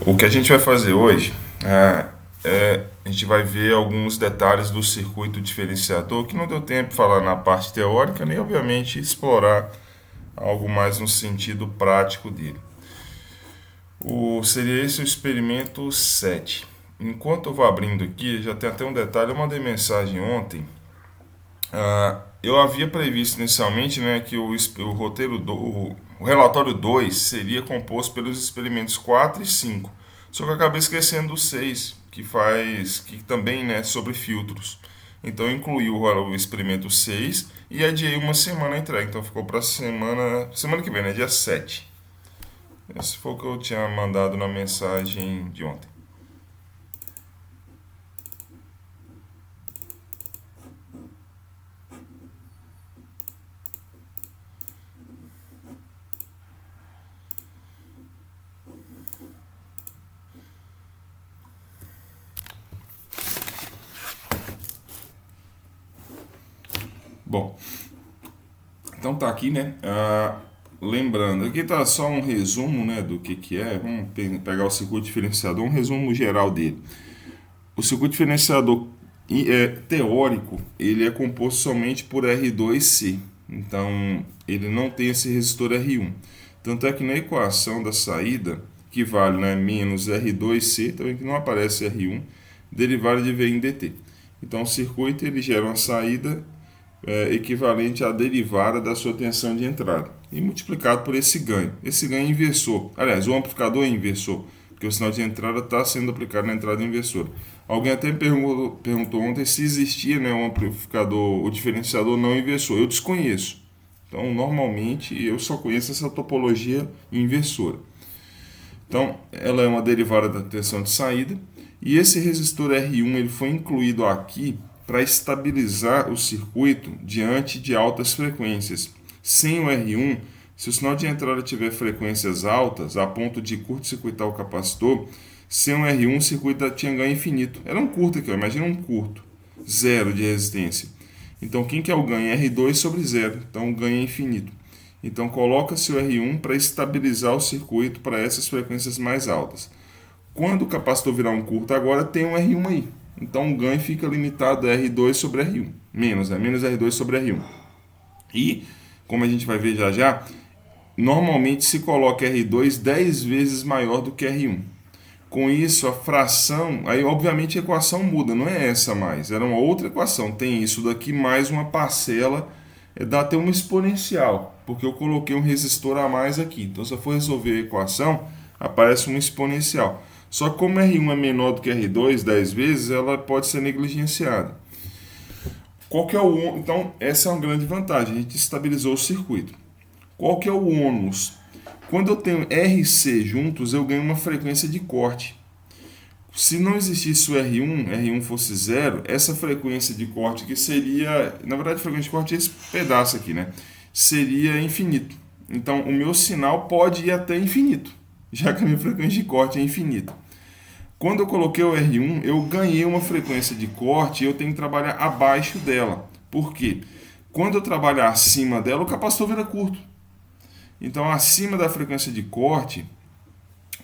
O que a gente vai fazer hoje a gente vai ver alguns detalhes do circuito diferenciador que não deu tempo de falar na parte teórica, nem obviamente explorar algo mais no sentido prático dele. Seria esse o experimento 7. Enquanto eu vou abrindo aqui, já tem até um detalhe, eu mandei mensagem ontem. Eu havia previsto inicialmente, né, que o roteiro o relatório 2 seria composto pelos experimentos 4 e 5. Só que eu acabei esquecendo do 6, que também, né, sobre filtros. Então eu incluí o experimento 6 e adiei uma semana a entrega. Então ficou para semana que vem, né, dia 7. Esse foi o que eu tinha mandado na mensagem de ontem. Bom, então tá aqui, né? Lembrando, aqui tá só um resumo, né, do que é. Vamos pegar o circuito diferenciador, um resumo geral dele. O circuito diferenciador teórico, ele é composto somente por R2C. Então, ele não tem esse resistor R1. Tanto é que na equação da saída, que vale, né, menos R2C, também que não aparece R1, derivada de V em dt. Então, o circuito ele gera uma saída equivalente à derivada da sua tensão de entrada e multiplicado por esse ganho. Esse ganho é inversor. Aliás, o amplificador é inversor, porque o sinal de entrada está sendo aplicado na entrada inversora. Alguém até me perguntou ontem se existia, né, um amplificador, o diferenciador não inversor. Eu desconheço. Então, normalmente, eu só conheço essa topologia inversora. Então, ela é uma derivada da tensão de saída. E esse resistor R1 ele foi incluído aqui para estabilizar o circuito diante de altas frequências. Sem o R1, se o sinal de entrada tiver frequências altas, a ponto de curto-circuitar o capacitor, sem o R1 o circuito tinha ganho infinito. Era um curto aqui, imagina um curto, zero de resistência. Então, quem que é o ganho? R2 sobre zero, então o ganho é infinito. Então, coloca-se o R1 para estabilizar o circuito para essas frequências mais altas. Quando o capacitor virar um curto agora, tem um R1 aí. Então o ganho fica limitado a R2 sobre R1. Menos, né? Menos R2 sobre R1. E, como a gente vai ver já já, normalmente se coloca R2 10 vezes maior do que R1. Com isso, a fração, aí obviamente a equação muda, não é essa mais, era uma outra equação. Tem isso daqui mais uma parcela, dá até uma exponencial, porque eu coloquei um resistor a mais aqui. Então, se eu for resolver a equação, aparece uma exponencial. Só que como R1 é menor do que R2 10 vezes, ela pode ser negligenciada. Qual que é o Então, essa é uma grande vantagem, a gente estabilizou o circuito. Qual que é o ônus? Quando eu tenho RC juntos, eu ganho uma frequência de corte. Se não existisse o R1 fosse zero, essa frequência de corte que seria, na verdade a frequência de corte é esse pedaço aqui, né? Seria infinito. Então o meu sinal pode ir até infinito, já que a minha frequência de corte é infinita. Quando eu coloquei o R1, eu ganhei uma frequência de corte e eu tenho que trabalhar abaixo dela. Por quê? Quando eu trabalhar acima dela, o capacitor vira curto. Então, acima da frequência de corte,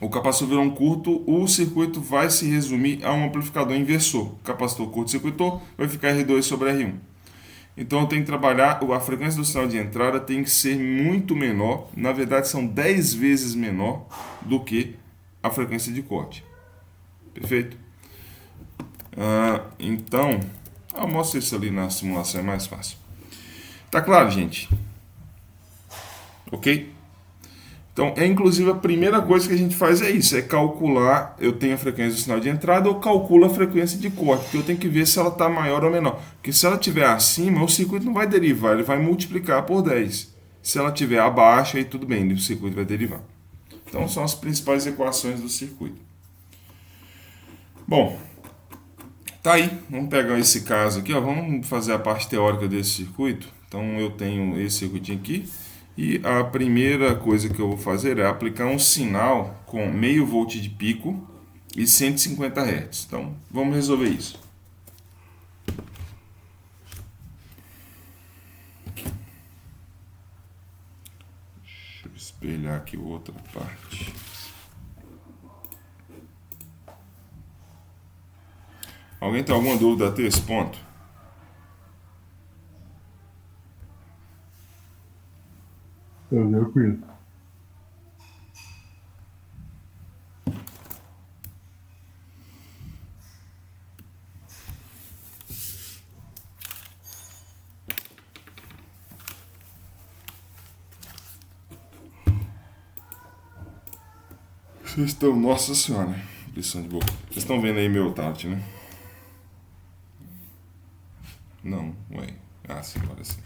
o capacitor virou um curto, o circuito vai se resumir a um amplificador inversor. O capacitor curto-circuitou, vai ficar R2 sobre R1. Então eu tenho que trabalhar, a frequência do sinal de entrada tem que ser muito menor, na verdade são 10 vezes menor do que a frequência de corte. Perfeito? Então, eu mostro isso ali na simulação, é mais fácil. Tá claro, gente? Ok? Então, inclusive a primeira coisa que a gente faz é isso, é calcular, eu tenho a frequência do sinal de entrada, eu calculo a frequência de corte, porque eu tenho que ver se ela está maior ou menor. Porque se ela estiver acima, o circuito não vai derivar, ele vai multiplicar por 10. Se ela estiver abaixo, aí tudo bem, o circuito vai derivar. Então, são as principais equações do circuito. Bom, tá aí, vamos pegar esse caso aqui, ó, vamos fazer a parte teórica desse circuito. Então, eu tenho esse circuitinho aqui. E a primeira coisa que eu vou fazer é aplicar um sinal com meio volt de pico e 150 Hz. Então, vamos resolver isso. Deixa eu espelhar aqui outra parte. Alguém tem alguma dúvida até esse ponto? Eu conheço. Vocês estão... Nossa senhora. Lição de boca. Vocês estão vendo aí meu tablet, né? Não, ué. Ah, sim, agora sim.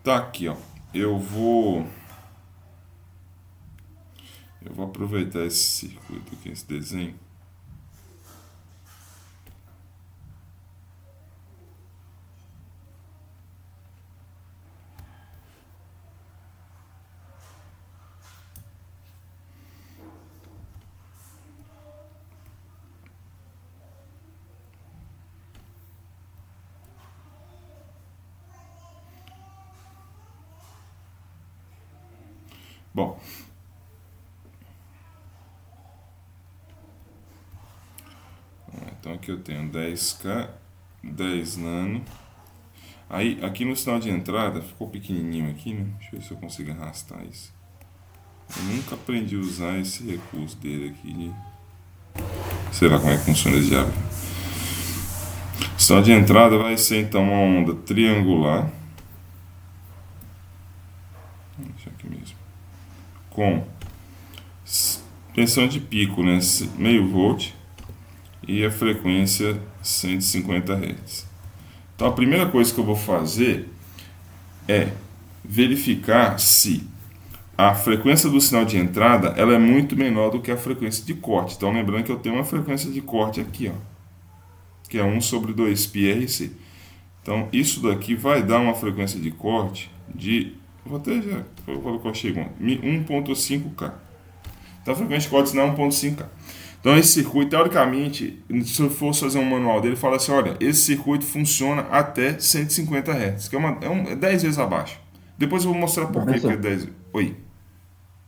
Tá aqui, ó. Eu vou aproveitar esse circuito aqui, esse desenho. Bom, então aqui eu tenho 10K, 10 nano. Aí, aqui no sinal de entrada, ficou pequenininho aqui, né? Deixa eu ver se eu consigo arrastar isso. Eu nunca aprendi a usar esse recurso dele aqui. Sei lá como é que funciona esse diabo. O sinal de entrada vai ser então uma onda triangular. Deixa aqui mesmo. Com tensão de pico, né? Meio volt. E a frequência 150 Hz. Então a primeira coisa que eu vou fazer é verificar se a frequência do sinal de entrada ela é muito menor do que a frequência de corte. Então lembrando que eu tenho uma frequência de corte aqui, ó, que é 1 sobre 2πRC. Então isso daqui vai dar uma frequência de corte de, vou até já, eu vou colocar 1.5K. Então a frequência de corte não é 1.5K. Então esse circuito, teoricamente, se eu fosse fazer um manual dele, fala assim, olha, esse circuito funciona até 150 Hz, que é 10 vezes abaixo. Depois eu vou mostrar por que é Professor, 10. Oi.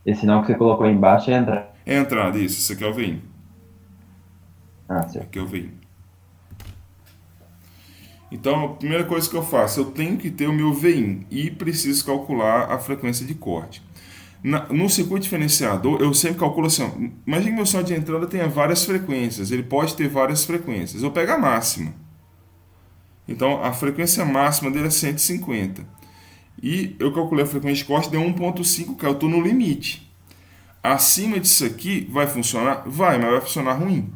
esse sinal que você colocou aí embaixo é entrar. É a entrada, isso aqui é o VIN. Ah, certo. Aqui é o VIN. Então a primeira coisa que eu faço, eu tenho que ter o meu VIN e preciso calcular a frequência de corte. No circuito diferenciador, eu sempre calculo assim, ó, imagine que meu sinal de entrada tenha várias frequências, ele pode ter várias frequências. Eu pego a máxima. Então a frequência máxima dele é 150. E eu calculei a frequência de corte, deu 1.5K, eu estou no limite. Acima disso aqui, vai funcionar? Vai, mas vai funcionar ruim.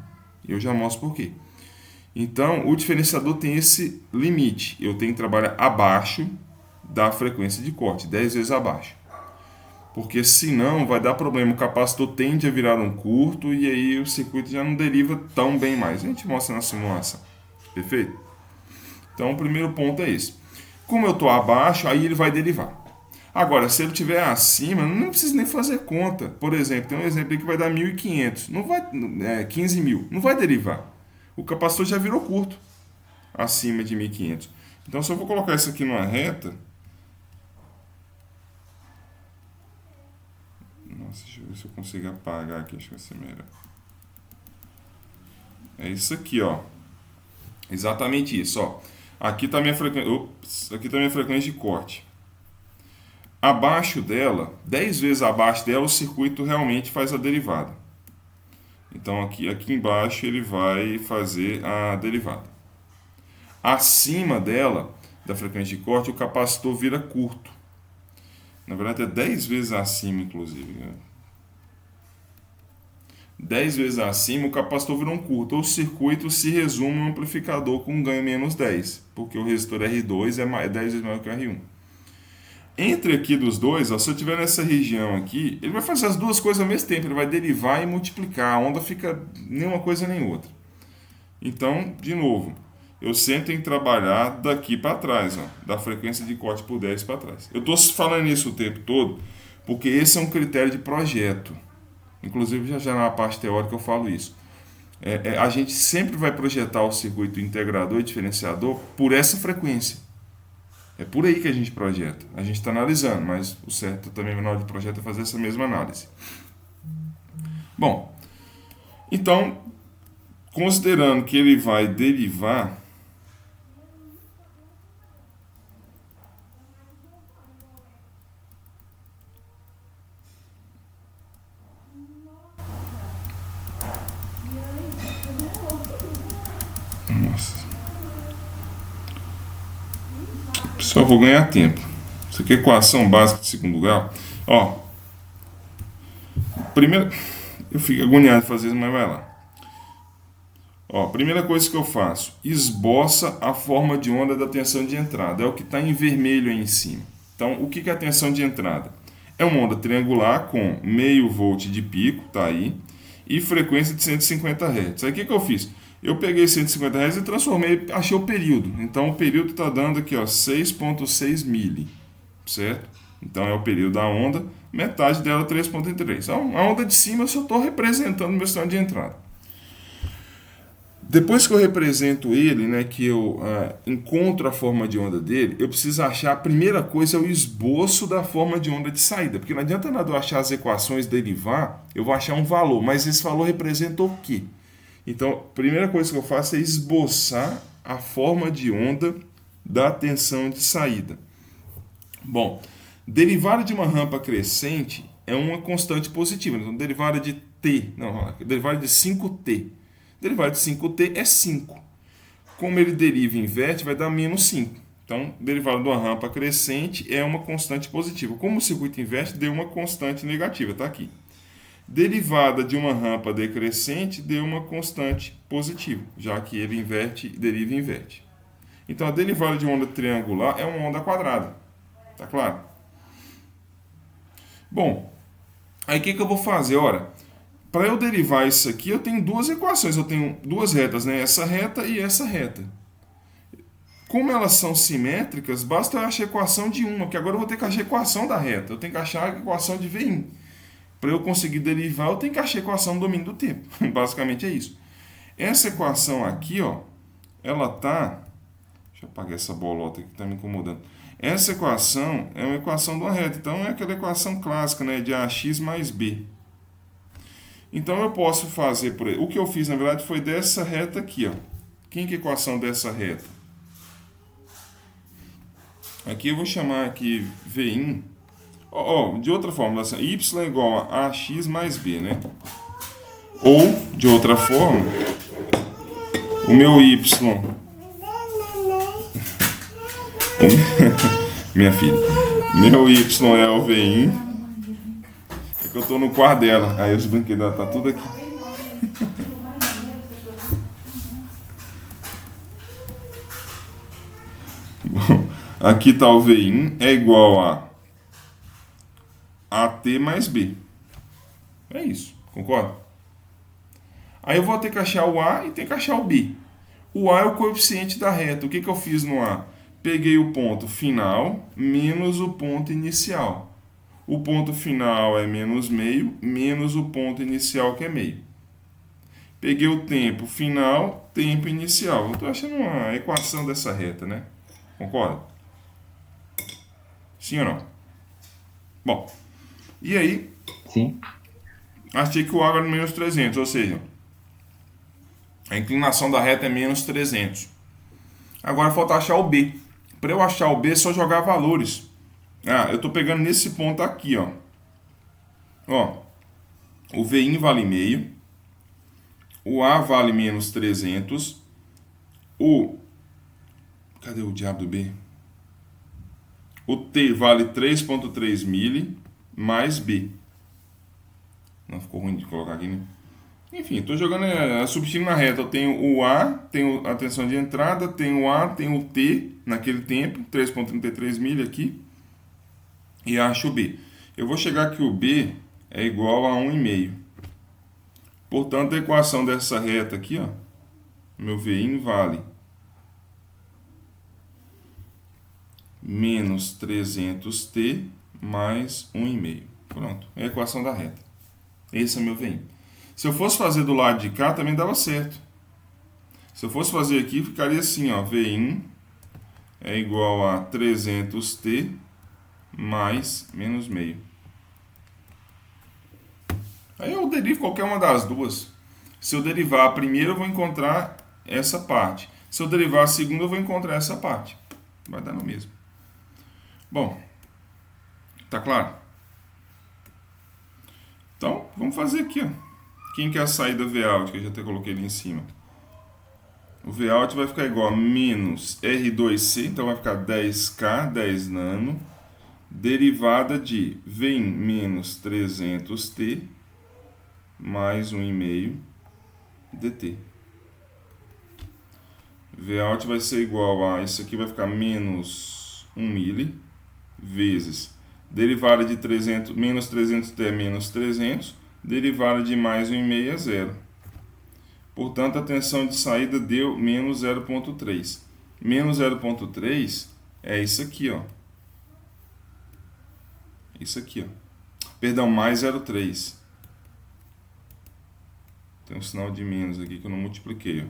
Eu já mostro por quê. Então, o diferenciador tem esse limite. Eu tenho que trabalhar abaixo da frequência de corte, 10 vezes abaixo. Porque senão vai dar problema. O capacitor tende a virar um curto e aí o circuito já não deriva tão bem mais. A gente mostra na simulação. Perfeito? Então, o primeiro ponto é esse. Como eu estou abaixo, aí ele vai derivar. Agora, se ele estiver acima, não precisa nem fazer conta. Por exemplo, tem um exemplo aí que vai dar 1.500. Não vai, 15 mil. Não vai derivar. O capacitor já virou curto acima de 1.500. Então, se eu vou colocar isso aqui numa reta... Nossa, deixa eu ver se eu consigo apagar aqui. Acho que vai ser melhor. É isso aqui, ó. Exatamente isso, ó. Aqui está minha frequência. Ops, aqui está minha frequência de corte. Abaixo dela, 10 vezes abaixo dela, o circuito realmente faz a derivada. Então aqui embaixo ele vai fazer a derivada. Acima dela, da frequência de corte, o capacitor vira curto. Na verdade é 10 vezes acima, inclusive. 10 vezes acima, o capacitor vira um curto. O circuito se resume a um amplificador com ganho menos 10, porque o resistor R2 é 10 vezes maior que o R1. Entre aqui dos dois, ó, se eu estiver nessa região aqui, ele vai fazer as duas coisas ao mesmo tempo, ele vai derivar e multiplicar, a onda fica nem uma coisa nem outra. Então, de novo, eu sempre tenho que trabalhar daqui para trás, ó, da frequência de corte por 10 para trás. Eu estou falando isso o tempo todo, porque esse é um critério de projeto. Inclusive, já na parte teórica eu falo isso. A gente sempre vai projetar o circuito integrador e diferenciador por essa frequência. É por aí que a gente projeta. A gente está analisando, mas o certo também na hora de projeto é fazer essa mesma análise. Bom, então, considerando que ele vai derivar, nossa, só vou ganhar tempo. Isso aqui é equação básica de segundo grau. Ó, primeiro, eu fico agoniado de fazer isso, mas vai lá. Ó, primeira coisa que eu faço, esboça a forma de onda da tensão de entrada. É o que está em vermelho aí em cima. Então, o que é a tensão de entrada? É uma onda triangular com meio volt de pico, tá aí, e frequência de 150 Hz. Aí o que eu fiz? Eu peguei 150 Hz e transformei, achei o período. Então, o período está dando aqui, ó, 6,6 mili, certo? Então, é o período da onda, metade dela 3,3. Então, a onda de cima eu só estou representando o meu sinal de entrada. Depois que eu represento ele, né, que eu encontro a forma de onda dele, eu preciso achar, a primeira coisa é o esboço da forma de onda de saída, porque não adianta nada eu achar as equações derivar, eu vou achar um valor, mas esse valor representa o quê? Então, a primeira coisa que eu faço é esboçar a forma de onda da tensão de saída. Bom, derivada de uma rampa crescente é uma constante positiva, então derivada de t, não, derivada de 5t. Derivada de 5t é 5. Como ele deriva e inverte, vai dar menos 5. Então, derivada de uma rampa crescente é uma constante positiva. Como o circuito inverte, deu uma constante negativa, está aqui. Derivada de uma rampa decrescente deu uma constante positiva, já que ele inverte, deriva e inverte. Então, a derivada de uma onda triangular é uma onda quadrada. Tá claro? Bom, aí o que eu vou fazer? Ora, para eu derivar isso aqui, eu tenho duas equações. Eu tenho duas retas, né? Essa reta e essa reta. Como elas são simétricas, basta eu achar a equação de uma, porque agora eu vou ter que achar a equação da reta. Eu tenho que achar a equação de V1. Para eu conseguir derivar, eu tenho que achar a equação do domínio do tempo. Basicamente é isso. Essa equação aqui, ó, ela tá... Deixa eu apagar essa bolota aqui que está me incomodando. Essa equação é uma equação de uma reta. Então é aquela equação clássica, né, de AX mais B. Então eu posso fazer por aí. O que eu fiz, na verdade, foi dessa reta aqui, ó. Quem que é a equação dessa reta? Aqui eu vou chamar aqui V1. De outra forma, assim, y é igual a ax mais b, né? Ou, de outra forma, o meu y... Minha filha. Meu y é o V1. É que eu tô no quarto dela. Aí os brinquedos dela tá tudo aqui. Bom, aqui tá o V1 é igual a AT mais B. É isso, concorda? Aí eu vou ter que achar o A e ter que achar o B. O A é o coeficiente da reta. O que eu fiz no A? Peguei o ponto final menos o ponto inicial. O ponto final é menos meio, menos o ponto inicial que é meio. Peguei o tempo final, tempo inicial. Eu estou achando uma equação dessa reta, né? Concorda? Sim ou não? Bom, e aí? Sim. Achei que o A era menos 300, ou seja, a inclinação da reta é menos 300. Agora falta achar o B. Para eu achar o B, é só jogar valores. Eu estou pegando nesse ponto aqui, ó. O V1 vale meio. O A vale menos 300. Cadê o diabo do B? O T vale 3,3 mili mais B. Não ficou ruim de colocar aqui, né? Enfim, estou jogando, substituindo na reta. Eu tenho o A, tenho a tensão de entrada, tenho o A, tenho o T naquele tempo, 3,33 mili aqui, e acho o B. Eu vou chegar que o B é igual a 1,5. Portanto, a equação dessa reta aqui, ó, meu V1 vale menos 300T mais 1,5. Pronto, é a equação da reta. Esse é meu VI. Se eu fosse fazer do lado de cá, também dava certo. Se eu fosse fazer aqui, ficaria assim, ó, VI é igual a 300t mais menos meio. Aí eu derivo qualquer uma das duas. Se eu derivar a primeira, eu vou encontrar essa parte. Se eu derivar a segunda, eu vou encontrar essa parte. Vai dar no mesmo. Bom, tá claro? Então, vamos fazer aqui, ó. Quem que é a saída Vout, que eu já até coloquei ali em cima? O Vout vai ficar igual a menos R2C, então vai ficar 10K, 10 nano, derivada de V menos 300T mais 1,5 dt. Vout vai ser igual a, isso aqui vai ficar menos 1 mili, vezes derivada de 300, menos 300t é menos 300, derivada de mais 1,5 é zero. Portanto, a tensão de saída deu menos 0,3. Menos 0,3 é isso aqui, ó. Isso aqui, ó. Perdão, mais 0,3. Tem um sinal de menos aqui que eu não multipliquei, ó.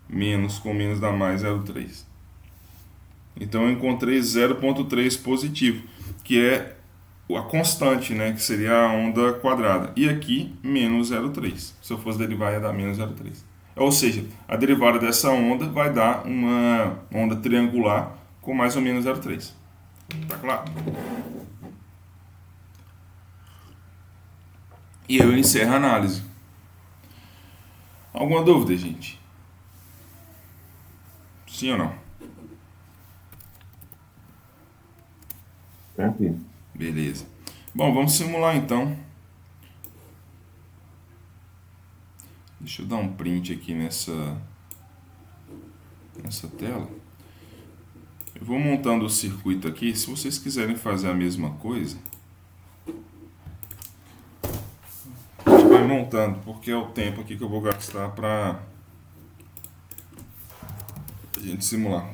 Menos com menos dá mais 0,3. Então eu encontrei 0,3 positivo, que é a constante, né, que seria a onda quadrada. E aqui, menos 0,3. Se eu fosse derivar, ia dar menos 0,3. Ou seja, a derivada dessa onda vai dar uma onda triangular com mais ou menos 0,3. Tá claro? E eu encerro a análise. Alguma dúvida, gente? Sim ou não? Tranquilo. Beleza. Bom, vamos simular então. Deixa eu dar um print aqui nessa tela. Eu vou montando o circuito aqui. Se vocês quiserem fazer a mesma coisa, a gente vai montando, porque é o tempo aqui que eu vou gastar para a gente simular.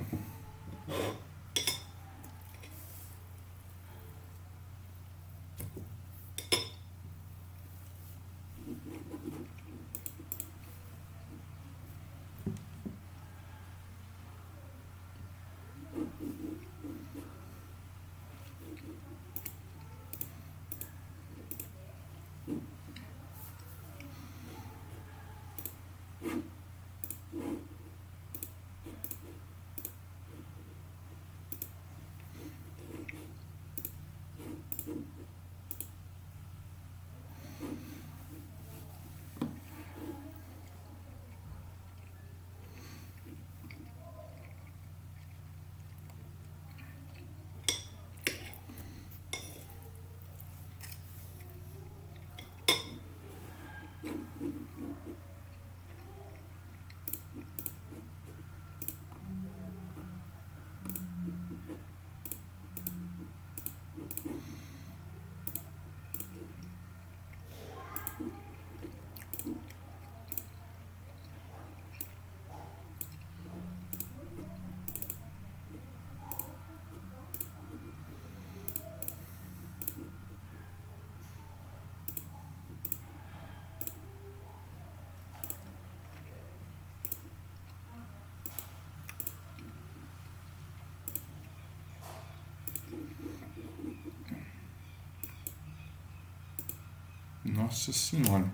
Nossa senhora.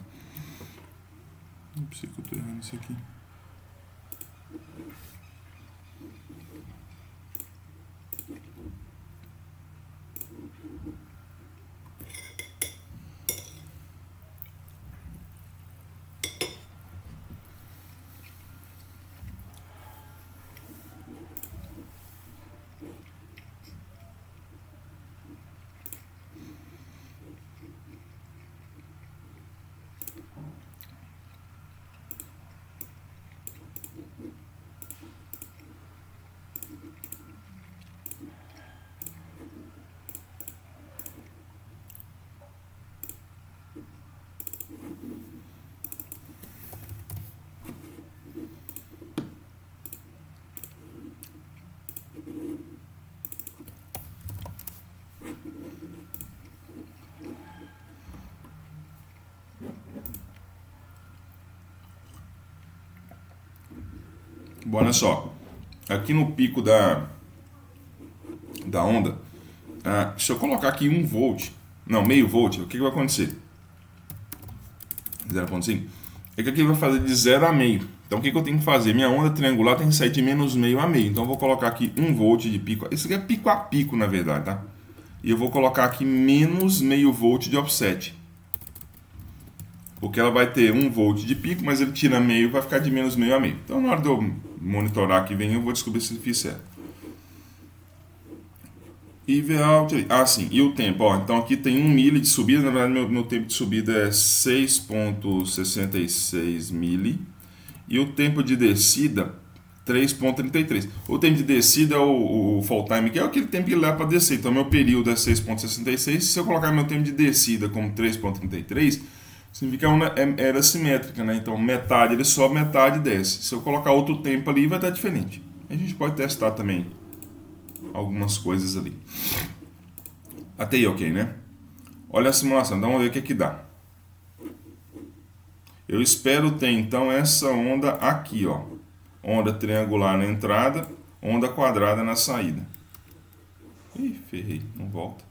Não sei que eu tô errando isso aqui. Bom, olha só. Aqui no pico da onda, se eu colocar aqui 1 volt, não, meio volt, o que vai acontecer? 0,5. É que aqui vai fazer de 0 a meio. Então o que eu tenho que fazer? Minha onda triangular tem que sair de menos meio a meio. Então eu vou colocar aqui 1 volt de pico. Isso aqui é pico a pico, na verdade, tá? E eu vou colocar aqui menos meio volt de offset. Porque ela vai ter 1 volt de pico, mas ele tira meio e vai ficar de menos meio a meio. Então na hora de eu monitorar aqui vem, eu vou descobrir se fiz certo. IV out. Ah, sim. E o tempo? Ó, então aqui tem 1 milli de subida. Na verdade, meu tempo de subida é 6,66 milli. E o tempo de descida, 3,33. O tempo de descida é o fall time, que é aquele tempo que leva para descer. Então, meu período é 6,66. Se eu colocar meu tempo de descida como 3,33, significa que era simétrica, né? Então, metade ele sobe, metade desce. Se eu colocar outro tempo ali, vai estar diferente. A gente pode testar também algumas coisas ali. Até aí, ok, né? Olha a simulação, vamos ver o que que dá. Eu espero ter então essa onda aqui, ó. Onda triangular na entrada, onda quadrada na saída. Ih, ferrei, não volta.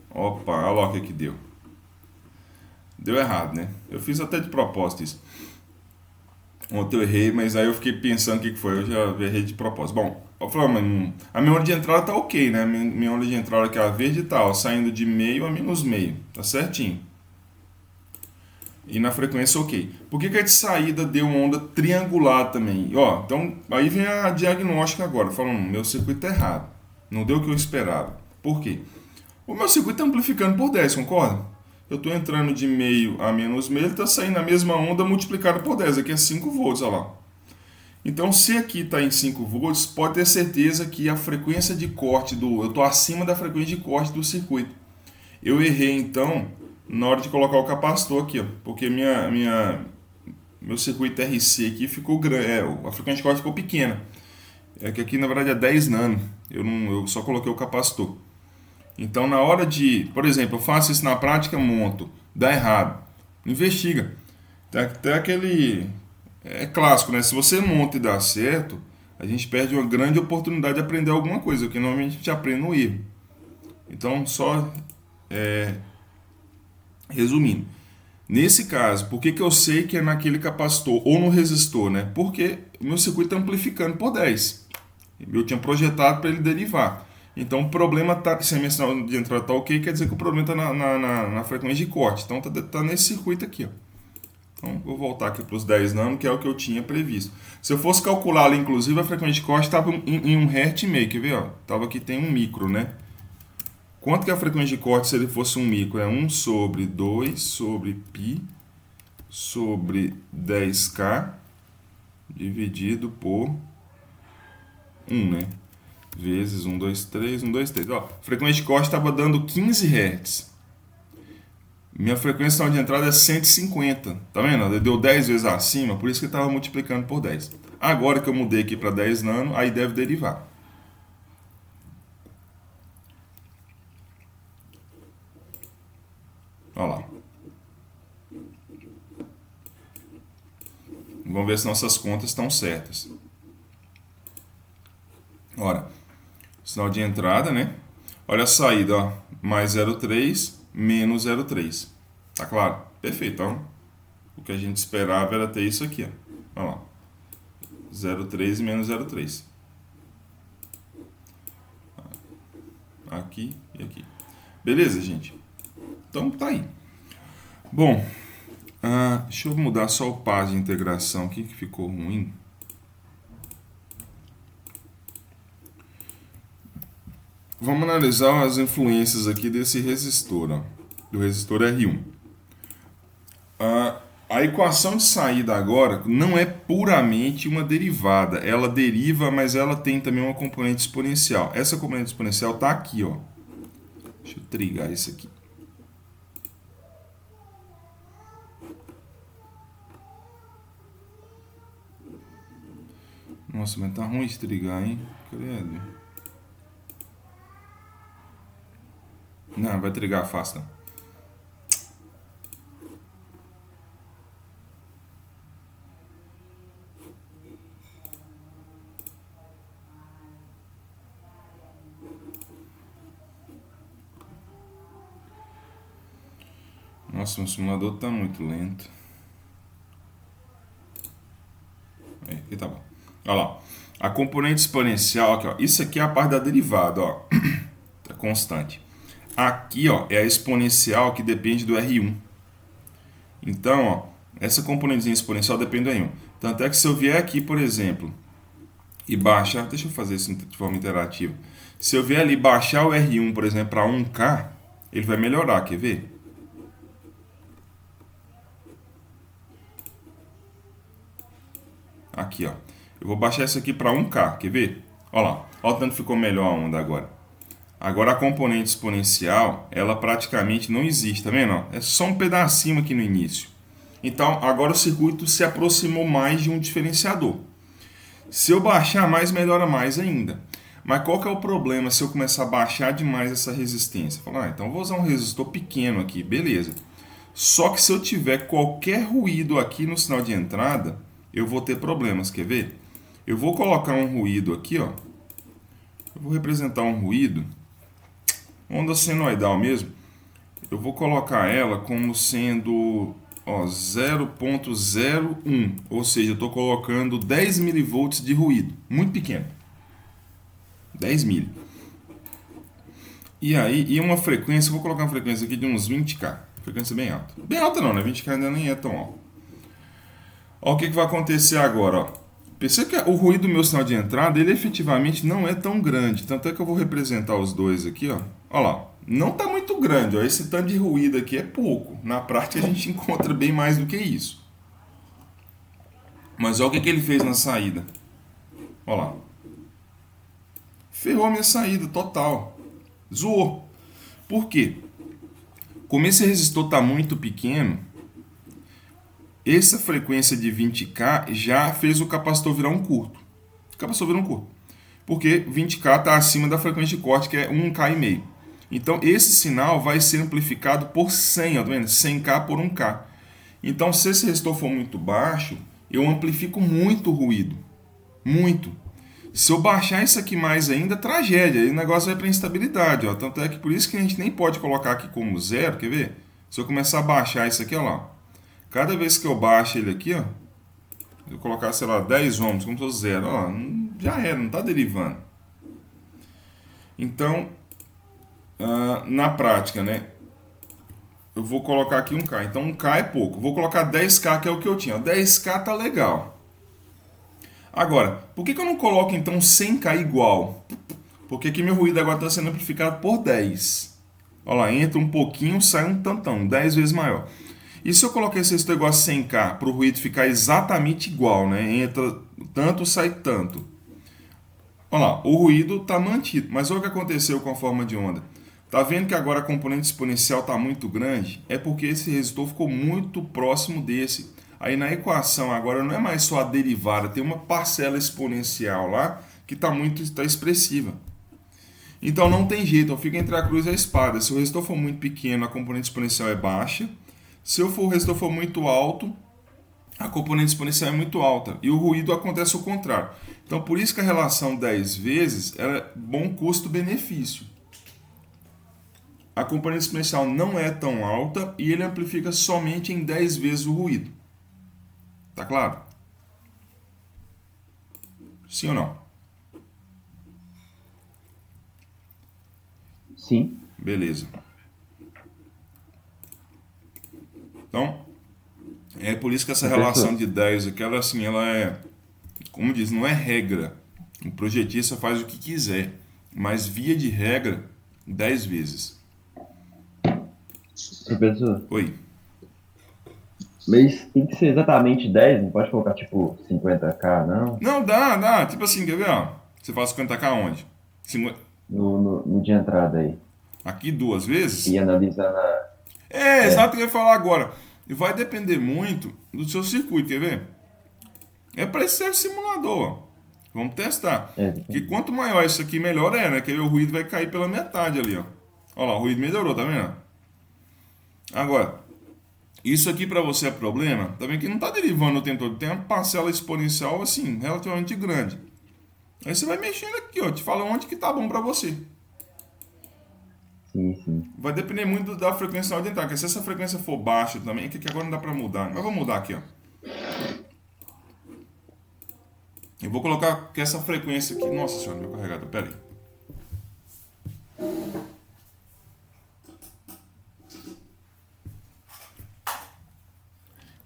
Opa, olha lá o que que deu. Deu errado, né? Eu fiz até de propósito isso. Ontem eu errei, mas aí eu fiquei pensando o que foi. Eu já errei de propósito. Bom, eu falei, mas a minha onda de entrada tá ok, né? Minha onda de entrada aqui, a verde tá, ó, saindo de meio a menos meio. Tá certinho. E na frequência ok. Por que a de saída deu uma onda triangular também? Ó, então, aí vem a diagnóstica agora, falando, meu circuito tá errado. Não deu o que eu esperava. Por quê? O meu circuito tá amplificando por 10, concorda? Eu estou entrando de meio a menos meio, ele está saindo a mesma onda multiplicado por 10. Aqui é 5 volts, olha lá. Então, se aqui está em 5 volts, pode ter certeza que a frequência de corte eu estou acima da frequência de corte do circuito. Eu errei, então, na hora de colocar o capacitor aqui, ó, porque meu circuito RC aqui ficou grande, a frequência de corte ficou pequena. É que aqui, na verdade, é 10 nano. Eu só coloquei o capacitor. Então, na hora de, por exemplo, eu faço isso na prática, monto, dá errado, investiga. Tem até aquele, é clássico, né? Se você monta e dá certo, a gente perde uma grande oportunidade de aprender alguma coisa, porque normalmente a gente aprende no erro. Então, só resumindo, nesse caso, por que eu sei que é naquele capacitor ou no resistor, né? Porque o meu circuito está amplificando por 10. Eu tinha projetado para ele derivar. Então o problema está, se a minha sinal de entrada está ok, quer dizer que o problema está na frequência de corte. Então está nesse circuito aqui, ó. Então vou voltar aqui para os 10 nano, que é o que eu tinha previsto. Se eu fosse calcular ali, inclusive, a frequência de corte estava em 1 Hz e meio, quer ver? Estava aqui, tem 1 micro, né? Quanto que é a frequência de corte se ele fosse 1 micro? É 1 sobre 2 sobre π sobre 10K dividido por 1, né? Vezes 1, 2, 3, 1, 2, 3. Ó, a frequência de corte estava dando 15 Hz. Minha frequência de entrada é 150. Tá vendo? Deu 10 vezes acima, por isso que estava multiplicando por 10. Agora que eu mudei aqui para 10 nano, aí deve derivar. Olha lá. Vamos ver se nossas contas estão certas. Ora, sinal de entrada, né? Olha a saída, ó. Mais 0,3, menos 0,3. Tá claro? Perfeito. Então, o que a gente esperava era ter isso aqui, ó. Olha lá. 0,3 e menos 0,3. Aqui e aqui. Beleza, gente? Então, tá aí. Bom, deixa eu mudar só o par de integração aqui, que ficou ruim. Vamos analisar as influências aqui desse resistor, ó, do resistor R1. A equação de saída agora não é puramente uma derivada. Ela deriva, mas ela tem também uma componente exponencial. Essa componente exponencial está aqui, ó. Deixa eu trigar isso aqui. Nossa, mas tá ruim de trigar, hein? Credo. Não, vai trigar fácil, não. Nossa, meu simulador tá muito lento. Aqui tá bom. Olha lá. A componente exponencial, aqui, ó. Isso aqui é a parte da derivada, ó. Tá constante. Aqui, ó, é a exponencial que depende do R1. Então, ó, essa componentezinha exponencial depende do R1. Tanto é que se eu vier aqui, por exemplo, e baixar... Deixa eu fazer isso de forma interativa. Se eu vier ali baixar o R1, por exemplo, para 1K, ele vai melhorar, quer ver? Aqui, ó. Eu vou baixar isso aqui para 1K, quer ver? Olha lá, olha o tanto que ficou melhor a onda agora. Agora a componente exponencial, ela praticamente não existe, tá vendo? É só um pedacinho aqui no início. Então, agora o circuito se aproximou mais de um diferenciador. Se eu baixar mais, melhora mais ainda. Mas qual que é o problema se eu começar a baixar demais essa resistência? Falar, então eu vou usar um resistor pequeno aqui, beleza. Só que se eu tiver qualquer ruído aqui no sinal de entrada, eu vou ter problemas, quer ver? Eu vou colocar um ruído aqui, ó. Eu vou representar um ruído, onda senoidal mesmo. Eu vou colocar ela como sendo 0,01, ou seja, eu estou colocando 10 milivolts de ruído, muito pequeno, 10 mil. E aí, e uma frequência, eu vou colocar uma frequência aqui de uns 20K, frequência bem alta. Bem alta não, né? 20K ainda nem é tão alto. Olha o que vai acontecer agora, ó. Percebe que o ruído do meu sinal de entrada, ele efetivamente não é tão grande. Tanto é que eu vou representar os dois aqui, ó. Olha lá, não está muito grande, ó. Esse tanto de ruído aqui é pouco. Na prática a gente encontra bem mais do que isso. Mas olha o que ele fez na saída. Olha lá. Ferrou a minha saída total. Zoou. Por quê? Como esse resistor está muito pequeno, essa frequência de 20K já fez o capacitor virar um curto. O capacitor virou um curto. Porque 20K está acima da frequência de corte, que é 1K/2. Então, esse sinal vai ser amplificado por 100, ó, tá vendo? 100K por 1K. Então, se esse resistor for muito baixo, eu amplifico muito o ruído. Muito. Se eu baixar isso aqui mais ainda, tragédia. Aí o negócio vai para instabilidade, ó. Tanto é que por isso que a gente nem pode colocar aqui como zero, quer ver? Se eu começar a baixar isso aqui, ó lá. Cada vez que eu baixo ele aqui, ó, eu colocar, sei lá, 10 ohms, como se fosse zero, ó, já era, não está derivando. Então, na prática, né, eu vou colocar aqui 1K. Então, 1K é pouco. Vou colocar 10K, que é o que eu tinha. 10K tá legal. Agora, por que eu não coloco, então, 100K igual? Porque aqui meu ruído agora está sendo amplificado por 10. Olha lá, entra um pouquinho, sai um tantão, 10 vezes maior. E se eu colocar esse resistor igual a 100K para o ruído ficar exatamente igual, né? Entra tanto, sai tanto. Olha lá, o ruído está mantido. Mas olha o que aconteceu com a forma de onda. Tá vendo que agora a componente exponencial está muito grande? É porque esse resistor ficou muito próximo desse. Aí na equação agora não é mais só a derivada, tem uma parcela exponencial lá que está expressiva. Então não tem jeito, eu fico entre a cruz e a espada. Se o resistor for muito pequeno, a componente exponencial é baixa. Se o resistor for muito alto, a componente exponencial é muito alta. E o ruído acontece o contrário. Então, por isso que a relação 10 vezes é bom custo-benefício. A componente exponencial não é tão alta e ele amplifica somente em 10 vezes o ruído. Tá claro? Sim ou não? Sim. Beleza. Então, é por isso que essa relação de 10 aqui, ela, assim, ela é, como diz, não é regra. O projetista faz o que quiser, mas via de regra, 10 vezes. Professor, Oi. mas tem que ser exatamente 10, não pode colocar tipo 50K, não? Não, dá. Tipo assim, quer ver, ó? Você faz 50K onde? No de entrada aí. Aqui 2 vezes? E analisando a... Exato o que eu ia falar agora. E vai depender muito do seu circuito, quer ver? É para esse ser simulador, ó. Vamos testar. Que quanto maior isso aqui, melhor é, né? Que aí o ruído vai cair pela metade ali, ó. Olha lá, o ruído melhorou, tá vendo? Agora, isso aqui para você é problema? Tá vendo que não tá derivando o tempo todo. Tem uma parcela exponencial, assim, relativamente grande. Aí você vai mexendo aqui, ó. Te fala onde que tá bom para você. Sim, sim. Vai depender muito da frequência de entrada, porque se essa frequência for baixa também, que agora não dá para mudar. Mas vou mudar aqui, ó. Eu vou colocar que essa frequência aqui. Nossa senhora, meu carregador, pera aí.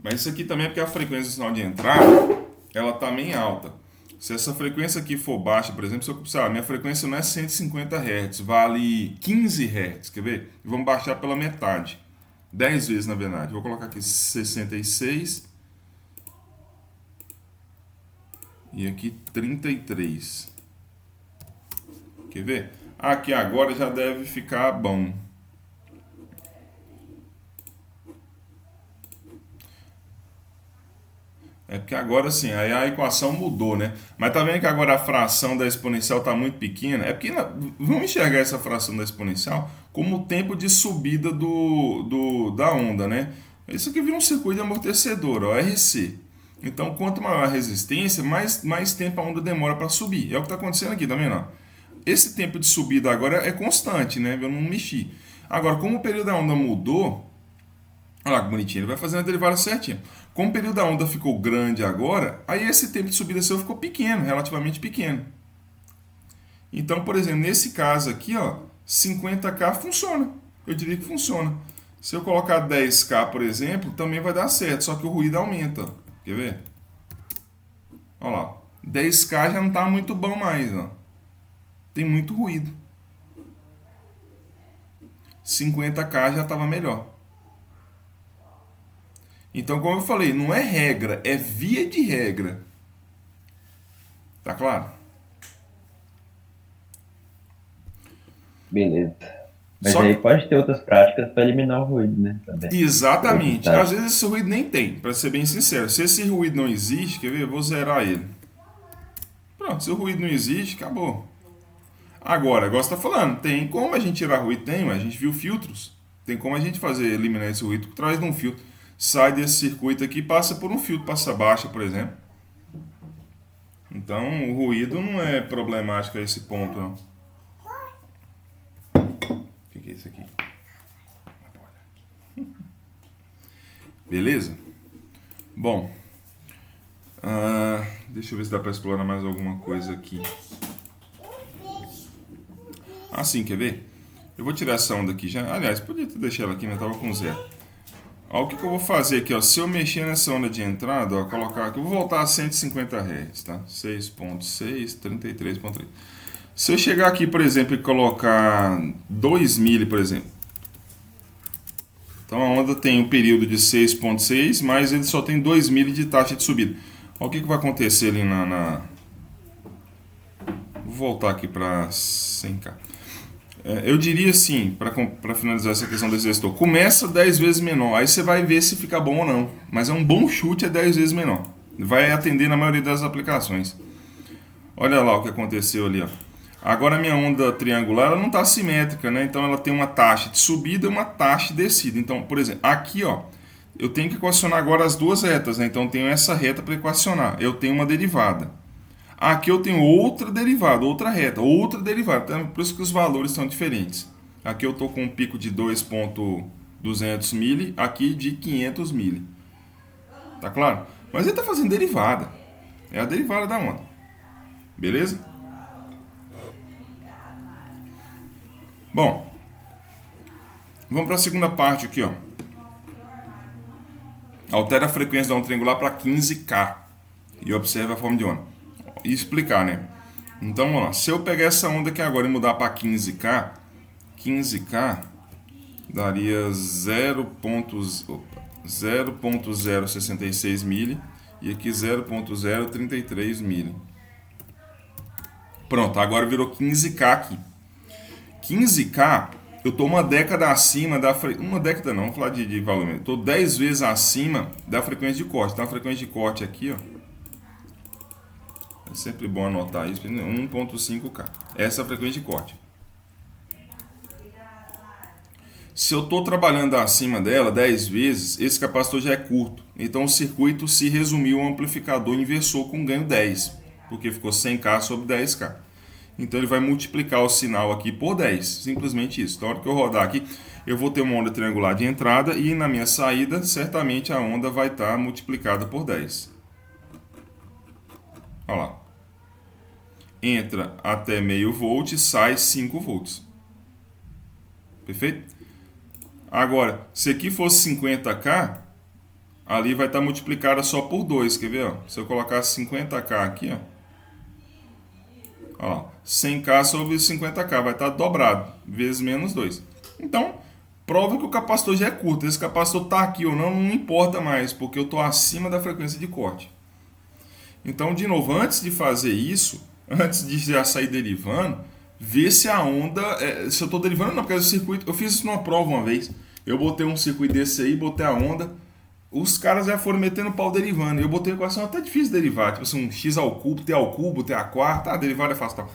Mas isso aqui também é porque a frequência do sinal de entrada, ela tá bem alta. Se essa frequência aqui for baixa, por exemplo, se eu, sei lá, minha frequência não é 150 Hz, vale 15 Hz, quer ver? Vamos baixar pela metade. 10 vezes, na verdade. Vou colocar aqui 66 e aqui 33. Quer ver? Aqui agora já deve ficar bom. É porque agora sim, aí a equação mudou, né? Mas tá vendo que agora a fração da exponencial está muito pequena? É porque vamos enxergar essa fração da exponencial como o tempo de subida da onda, né? Isso aqui vira um circuito de amortecedor, ó, RC. Então, quanto maior a resistência, mais tempo a onda demora para subir. É o que está acontecendo aqui, tá vendo? Ó? Esse tempo de subida agora é constante, né? Eu não mexi. Agora, como o período da onda mudou, olha lá que bonitinho, ele vai fazendo a derivada certinho. Como o período da onda ficou grande agora, aí esse tempo de subida seu ficou pequeno, relativamente pequeno. Então, por exemplo, nesse caso aqui, ó, 50K funciona. Eu diria que funciona. Se eu colocar 10K, por exemplo, também vai dar certo, só que o ruído aumenta. Quer ver? Olha lá. 10K já não está muito bom mais, ó. Tem muito ruído. 50K já estava melhor. Então, como eu falei, não é regra, é via de regra. Tá claro? Beleza. Mas Só aí que, pode ter outras práticas para eliminar o ruído, né? Também. Outros exatamente. Às testes. vezes esse ruído nem tem, para ser bem sincero. Se esse ruído não existe, quer ver? Eu vou zerar ele. Pronto, se o ruído não existe, acabou. Agora, igual você está falando, tem como a gente tirar ruído? Tem, mas a gente viu filtros. Tem como a gente fazer, eliminar esse ruído por trás de um filtro. Sai desse circuito aqui e passa por um filtro, passa baixa, por exemplo. Então, o ruído não é problemático a esse ponto, não. O que é isso aqui? Beleza? Bom, deixa eu ver se dá para explorar mais alguma coisa aqui. Assim, quer ver? Eu vou tirar essa onda aqui já. Aliás, podia deixar ela aqui, mas estava com zero. Ó, o que eu vou fazer aqui, ó? Se eu mexer nessa onda de entrada, ó, colocar aqui, eu vou voltar a 150 Hz, tá? 6.6, 33.3. Se eu chegar aqui, por exemplo, e colocar 2 mili, por exemplo. Então a onda tem um período de 6.6, mas ele só tem 2 mili de taxa de subida. Ó, o que vai acontecer ali Vou voltar aqui para 100K. Eu diria assim, para finalizar essa questão desse resistor, começa 10 vezes menor, aí você vai ver se fica bom ou não. Mas é um bom chute, é 10 vezes menor. Vai atender na maioria das aplicações. Olha lá o que aconteceu ali, ó. Agora a minha onda triangular ela não está simétrica, né? Então ela tem uma taxa de subida e uma taxa de descida. Então, por exemplo, aqui, ó, eu tenho que equacionar agora as duas retas, né? Então eu tenho essa reta para equacionar. Eu tenho uma derivada. Aqui eu tenho outra derivada, outra reta, outra derivada. Então, por isso que os valores são diferentes. Aqui eu estou com um pico de 2.200 mili, aqui de 500 mili. Tá claro? Mas ele está fazendo derivada. É a derivada da onda. Beleza? Bom, vamos para a segunda parte aqui, ó. Altera a frequência da onda triangular para 15K. E observa a forma de onda. E explicar, né? Então, vamos lá. Se eu pegar essa onda aqui agora e mudar para 15K, 15K daria 0.066 mili e aqui 0.033 mili. Pronto, agora virou 15K aqui. 15K, eu estou uma década acima da frequência. Uma década não, vamos falar de valor mesmo. Estou 10 vezes acima da frequência de corte. Então a frequência de corte aqui, ó. É sempre bom anotar isso. 1.5K. Essa é a frequência de corte. Se eu estou trabalhando acima dela 10 vezes, esse capacitor já é curto. Então o circuito se resumiu ao amplificador inversor com ganho 10. Porque ficou 100K sobre 10K. Então ele vai multiplicar o sinal aqui por 10, simplesmente isso. Então na hora que eu rodar aqui, eu vou ter uma onda triangular de entrada e na minha saída, certamente a onda vai estar multiplicada por 10. Olha lá. Entra até meio volt, sai 5 volts. Perfeito? Agora, se aqui fosse 50K, ali vai estar multiplicada só por 2. Quer ver? Ó? Se eu colocar 50K aqui, ó, 100K sobre 50K, vai estar dobrado, vezes menos 2. Então, prova que o capacitor já é curto. Esse capacitor está aqui ou não, não importa mais, porque eu estou acima da frequência de corte. Então, de novo, antes de fazer isso, antes de já sair derivando, ver se a onda, se eu estou derivando, não, porque o circuito, eu fiz isso numa prova uma vez, eu botei um circuito desse aí, botei a onda, os caras já foram metendo pau derivando, eu botei a equação até difícil de derivar, tipo assim, um x ao cubo, t ao cubo, t à quarta, derivar é fácil, tal.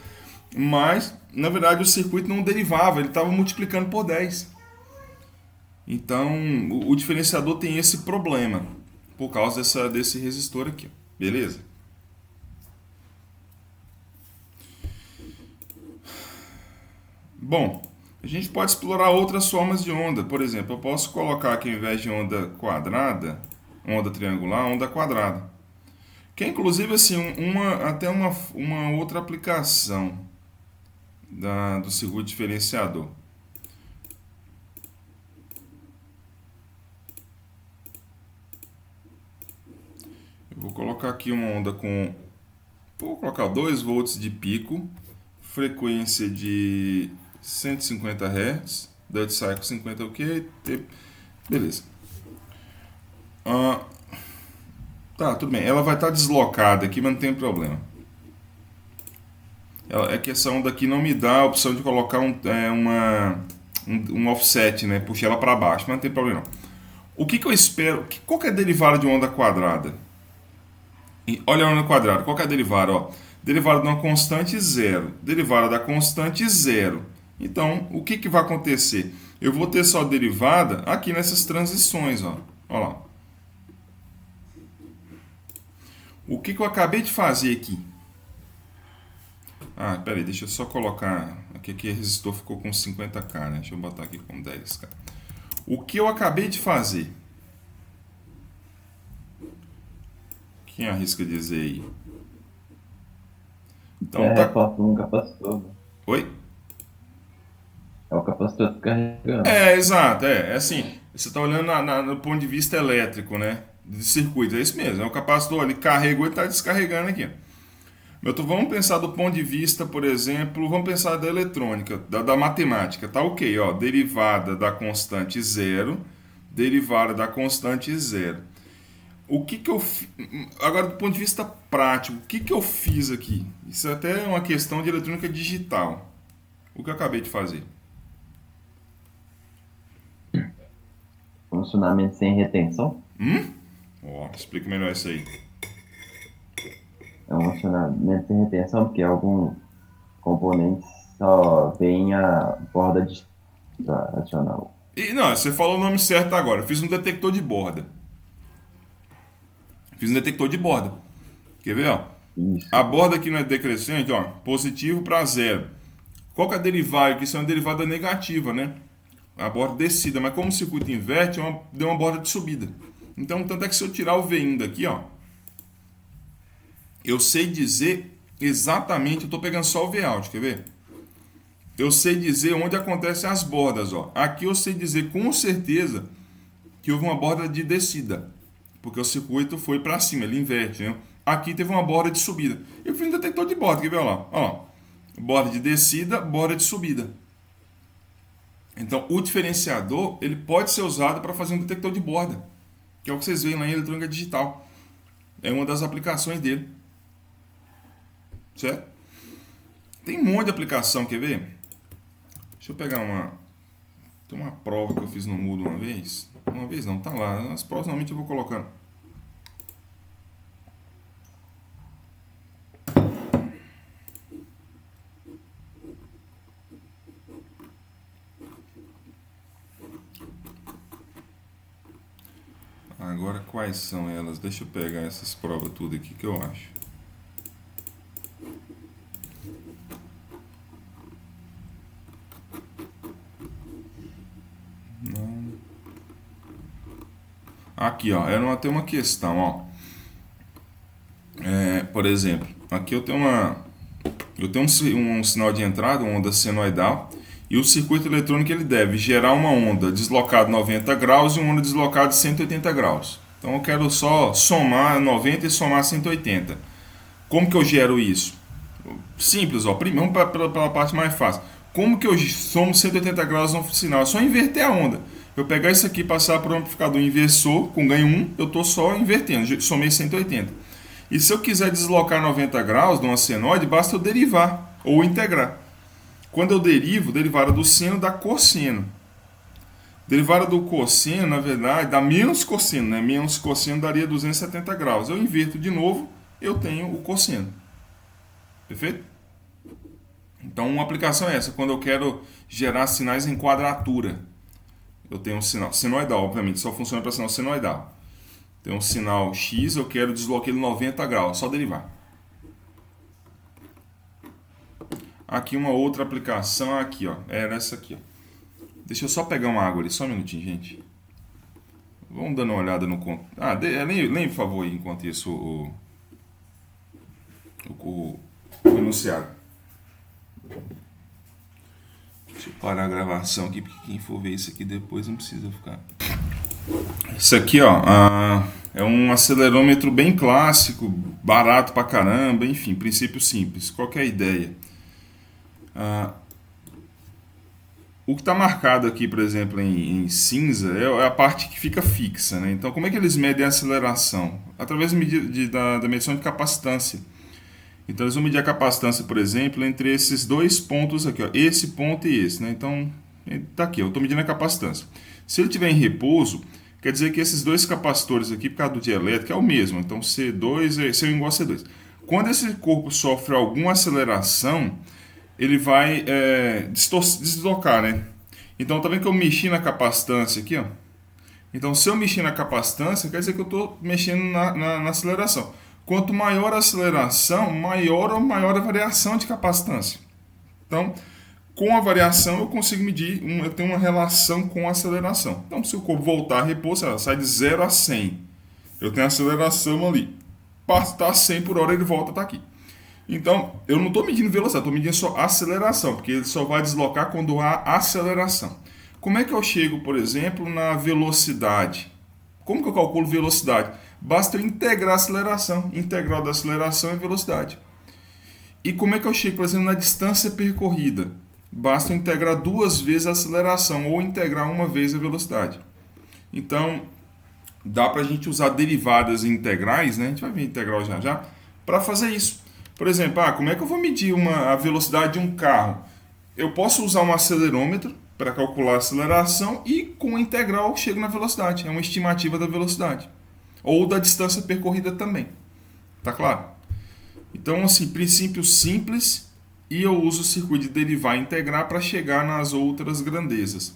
Mas, na verdade, o circuito não derivava, ele estava multiplicando por 10. Então, o diferenciador tem esse problema, por causa desse resistor aqui, beleza? Bom, a gente pode explorar outras formas de onda. Por exemplo, eu posso colocar aqui, ao invés de onda quadrada, onda triangular, onda quadrada. Que é inclusive assim, até uma outra aplicação do circuito diferenciador. Eu vou colocar aqui uma onda com... Vou colocar 2 volts de pico, frequência de 150 Hz, duty cycle 50 ok, beleza. Tá, tudo bem. Ela vai estar deslocada aqui, mas não tem problema. É que essa onda aqui não me dá a opção de colocar um offset, né? Puxar ela para baixo, mas não tem problema não. O que eu espero? Qual que é a derivada de uma onda quadrada? Olha a onda quadrada. Qual que é a derivada? Ó, derivada de uma constante zero. Derivada da constante zero. Então, o que vai acontecer? Eu vou ter só derivada aqui nessas transições. Ó. Olha lá. O que eu acabei de fazer aqui? Ah, peraí, deixa eu só colocar... Aqui o resistor ficou com 50K, né? Deixa eu botar aqui com 10K. O que eu acabei de fazer? Quem arrisca dizer aí? Então, reforça um capacitor. Né? Oi? É o capacitor descarregando. Exato. É assim, você está olhando no ponto de vista elétrico, né? De circuito, é isso mesmo. É o capacitor, ele carregou e está descarregando aqui. Vamos pensar do ponto de vista, por exemplo, vamos pensar da eletrônica, da matemática. Tá ok, ó, derivada da constante zero, derivada da constante zero. O que eu agora do ponto de vista prático, o que eu fiz aqui? Isso até é uma questão de eletrônica digital. O que eu acabei de fazer? Funcionamento sem retenção? Explica melhor isso aí. É um funcionamento sem retenção porque alguns componentes só vêm a borda adicional. Não, você falou o nome certo agora. Eu fiz um detector de borda. Quer ver, ó? Isso. A borda aqui não é decrescente, ó, positivo para zero. Qual que é a derivada? Isso é uma derivada negativa, né? A borda descida, mas como o circuito inverte, deu uma borda de subida. Então, tanto é que se eu tirar o Vin daqui, ó, eu sei dizer exatamente, eu estou pegando só o V-out, quer ver? Eu sei dizer onde acontecem as bordas, ó. Aqui eu sei dizer com certeza que houve uma borda de descida, porque o circuito foi para cima, ele inverte, né? Aqui teve uma borda de subida. Eu fiz um detector de borda, quer ver lá? Ó, borda de descida, borda de subida. Então, o diferenciador, ele pode ser usado para fazer um detector de borda, que é o que vocês veem lá em eletrônica digital. É uma das aplicações dele. Certo? Tem um monte de aplicação, quer ver? Deixa eu pegar tem uma prova que eu fiz no Moodle uma vez. Uma vez não, tá lá. Nas provas normalmente eu vou colocando. Agora quais são elas? Deixa eu pegar essas provas tudo aqui que eu acho. Aqui, ó, tem uma questão, ó. Por exemplo, aqui eu tenho um sinal de entrada, uma onda senoidal, e o circuito eletrônico ele deve gerar uma onda deslocada 90 graus e uma onda deslocada 180 graus. Então eu quero só somar 90 e somar 180. Como que eu gero isso? Simples, ó. Primeiro pela parte mais fácil. Como que eu somo 180 graus no sinal? É só inverter a onda. Eu pegar isso aqui e passar para o amplificador inversor com ganho 1, eu estou só invertendo, somei 180. E se eu quiser deslocar 90 graus de uma senoide, basta eu derivar ou integrar. Quando eu derivo, derivada do seno dá cosseno. Derivada do cosseno, na verdade, dá menos cosseno, né? Menos cosseno daria 270 graus. Eu inverto de novo, eu tenho o cosseno. Perfeito? Então, uma aplicação é essa, quando eu quero gerar sinais em quadratura. Eu tenho um sinal senoidal, obviamente, só funciona para sinal senoidal. Tem um sinal X, eu quero deslocar ele 90 graus, só derivar. Aqui uma outra aplicação, aqui, ó, era essa aqui, ó. Deixa eu só pegar uma água ali, só um minutinho, gente. Vamos dando uma olhada no... leia, por favor, aí, enquanto isso, o enunciado. Deixa eu parar a gravação aqui, porque quem for ver isso aqui depois não precisa ficar... Isso aqui, ó, é um acelerômetro bem clássico, barato pra caramba, enfim, princípio simples. Qual que é a ideia? O que está marcado aqui, por exemplo, em cinza, é a parte que fica fixa, né? Então, como é que eles medem a aceleração? Através da medição de capacitância. Então, eles vão medir a capacitância, por exemplo, entre esses dois pontos aqui, ó, esse ponto e esse, né? Então, tá aqui, eu estou medindo a capacitância. Se ele estiver em repouso, quer dizer que esses dois capacitores aqui, por causa do dielétrico, é o mesmo. Então, C2 é igual a C2. Quando esse corpo sofre alguma aceleração, ele vai deslocar, né? Então, tá vendo que eu mexi na capacitância aqui, ó? Então, se eu mexer na capacitância, quer dizer que eu estou mexendo na aceleração. Quanto maior a aceleração, maior a variação de capacitância. Então, com a variação, eu consigo medir, eu tenho uma relação com a aceleração. Então, se o corpo voltar a repouso, ela sai de 0 a 100. Eu tenho a aceleração ali. Está a 100 por hora, ele volta a estar aqui. Então, eu não estou medindo velocidade, estou medindo só aceleração, porque ele só vai deslocar quando há aceleração. Como é que eu chego, por exemplo, na velocidade? Como que eu calculo velocidade? Basta eu integrar a aceleração. Integral da aceleração é velocidade. E como é que eu chego, por exemplo, na distância percorrida? Basta eu integrar 2 vezes a aceleração ou integrar 1 vez a velocidade. Então, dá para a gente usar derivadas integrais, né? A gente vai ver integral já, para fazer isso. Por exemplo, como é que eu vou medir a velocidade de um carro? Eu posso usar um acelerômetro para calcular a aceleração e com a integral eu chego na velocidade. É uma estimativa da velocidade. Ou da distância percorrida também. Tá claro? Então, assim, princípio simples, e eu uso o circuito de derivar e integrar para chegar nas outras grandezas.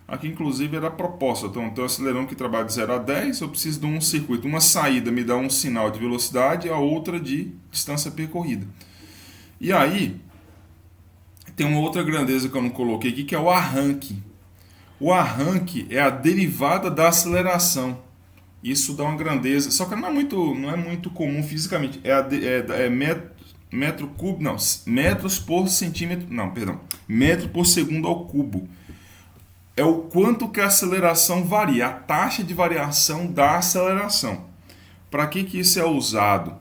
Aqui, inclusive, era a proposta. Então, tem um acelerômetro que trabalha de 0 a 10, eu preciso de um circuito. Uma saída me dá um sinal de velocidade, a outra de distância percorrida. E aí, tem uma outra grandeza que eu não coloquei aqui, que é o arranque. O arranque é a derivada da aceleração. Isso dá uma grandeza, só que não é muito comum fisicamente. Metros por centímetro, metro por segundo ao cubo. É o quanto que a aceleração varia, a taxa de variação da aceleração. Para que isso é usado?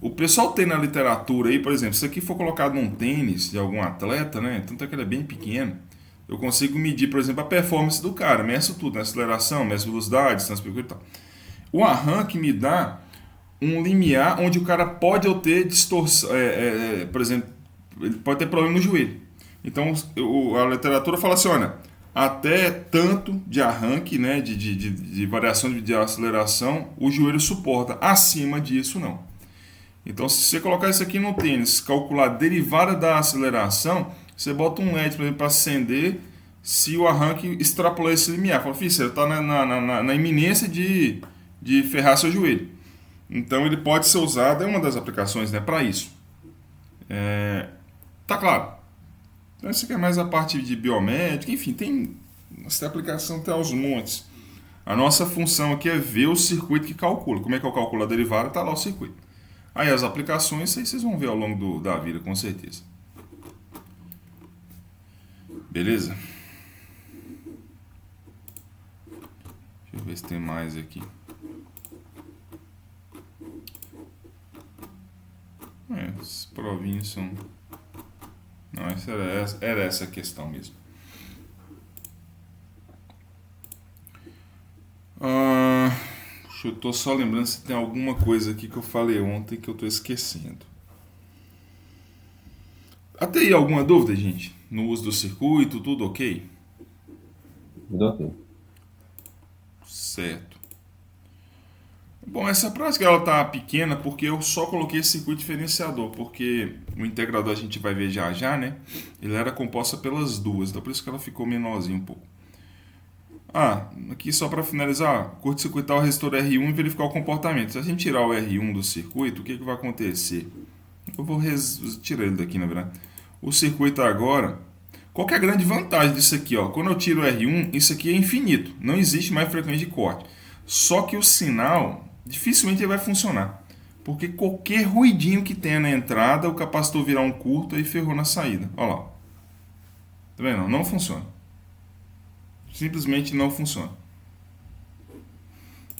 O pessoal tem na literatura aí, por exemplo, se aqui for colocado num tênis de algum atleta, né? Tanto é que ele é bem pequeno, eu consigo medir, por exemplo, a performance do cara, meço tudo, né? Aceleração, meço velocidade, distância percorrida e tal. O arranque me dá um limiar onde o cara pode ter distorção, por exemplo, ele pode ter problema no joelho. Então, a literatura fala assim, olha, até tanto de arranque, né, de variação de aceleração, o joelho suporta. Acima disso, não. Então, se você colocar isso aqui no tênis, calcular a derivada da aceleração, você bota um LED, por exemplo, para acender, se o arranque extrapolar esse limiar. Fala, filho, você está na iminência de ferrar seu joelho. Então, ele pode ser usado, é uma das aplicações, né, para isso. Tá claro. Então, isso aqui é mais a parte de biomédica, enfim, tem essa aplicação até aos montes. A nossa função aqui é ver o circuito que calcula. Como é que eu calculo a derivada? Está lá o circuito. Aí as aplicações, aí vocês vão ver ao longo da vida, com certeza. Beleza? Deixa eu ver se tem mais aqui. Os provinhos são... Não, era essa a questão mesmo. Eu tô só lembrando se tem alguma coisa aqui que eu falei ontem que eu tô esquecendo. Até aí, alguma dúvida, gente? No uso do circuito, tudo ok? Tudo ok. Certo. Bom, essa prática ela tá pequena porque eu só coloquei esse circuito diferenciador, porque o integrador a gente vai ver já já, né? Ele era composto pelas duas, então por isso que ela ficou menorzinha um pouco. Aqui só para finalizar, curto-circuitar o resistor R1 e verificar o comportamento. Se a gente tirar o R1 do circuito, o que vai acontecer? Eu vou tirar ele daqui, na verdade. O circuito agora... Qual que é a grande vantagem disso aqui? Ó? Quando eu tiro o R1, isso aqui é infinito. Não existe mais frequência de corte. Só que o sinal, dificilmente ele vai funcionar. Porque qualquer ruidinho que tenha na entrada, o capacitor virar um curto e ferrou na saída. Olha lá. Tá vendo? Não funciona. Simplesmente não funciona.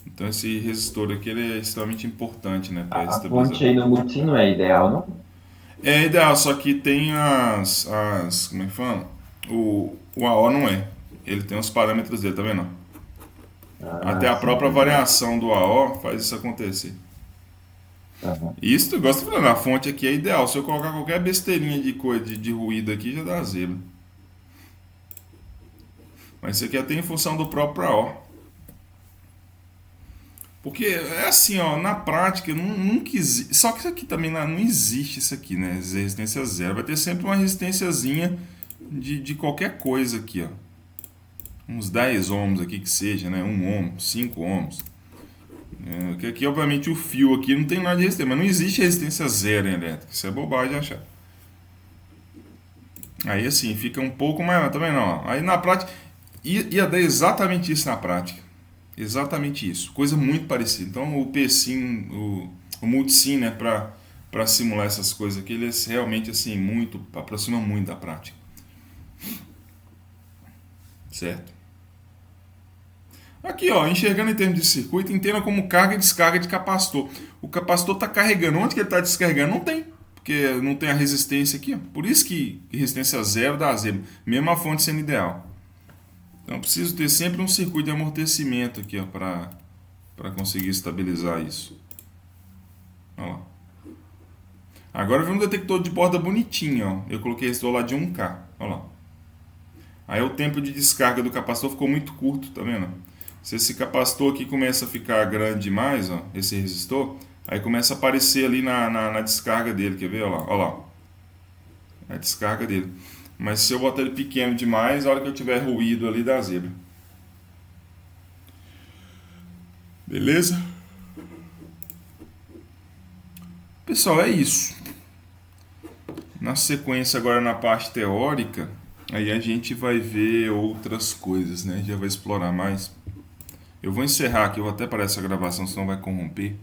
Então esse resistor aqui ele é extremamente importante, né, para A fonte aí no multisim não é ideal, não? É ideal, só que tem como é que fala? O AO não é. Ele tem os parâmetros dele, tá vendo? Até a Sim, própria variação do AO faz isso acontecer. Uhum. Isso eu gosto de falar, a fonte aqui é ideal. Se eu colocar qualquer besteirinha de coisa de ruído aqui, já dá zero. Mas isso aqui é até em função do próprio AO. Porque é assim, ó, na prática nunca existe. Só que isso aqui também não existe isso aqui, né? Resistência zero. Vai ter sempre uma resistênciazinha de qualquer coisa aqui, ó. Uns 10 ohms aqui que seja, né? 1 ohm, 5 ohms. Que aqui, obviamente, o fio aqui não tem nada de resistência, mas não existe resistência zero em elétrica. Isso é bobagem de achar. Aí assim, fica um pouco mais. Tá vendo? Ó? Aí na prática, ia dar exatamente isso na prática. Exatamente isso. Coisa muito parecida. Então o PSIM, o multisim, né, para simular essas coisas aqui, eles realmente assim, aproximam muito da prática. Certo? Aqui, ó, enxergando em termos de circuito, entenda como carga e descarga de capacitor. O capacitor está carregando. Onde que ele está descarregando? Não tem. Porque não tem a resistência aqui. Ó. Por isso que resistência zero dá zero. Mesmo a fonte sendo ideal. Então eu preciso ter sempre um circuito de amortecimento aqui, ó, para conseguir estabilizar isso. Olha lá. Agora vem um detector de borda bonitinho, ó. Eu coloquei esse do lado de 1K. Olha lá. Aí o tempo de descarga do capacitor ficou muito curto, tá vendo? Se esse capacitor aqui começa a ficar grande demais, ó, esse resistor, aí começa a aparecer ali na descarga dele, quer ver? Olha lá, olha lá. A descarga dele. Mas se eu botar ele pequeno demais, a hora que eu tiver ruído ali, dá zebra. Beleza? Pessoal, é isso. Na sequência, agora na parte teórica, aí a gente vai ver outras coisas, né? Já vai explorar mais. Eu vou encerrar aqui, eu vou até parar essa gravação, senão vai corromper.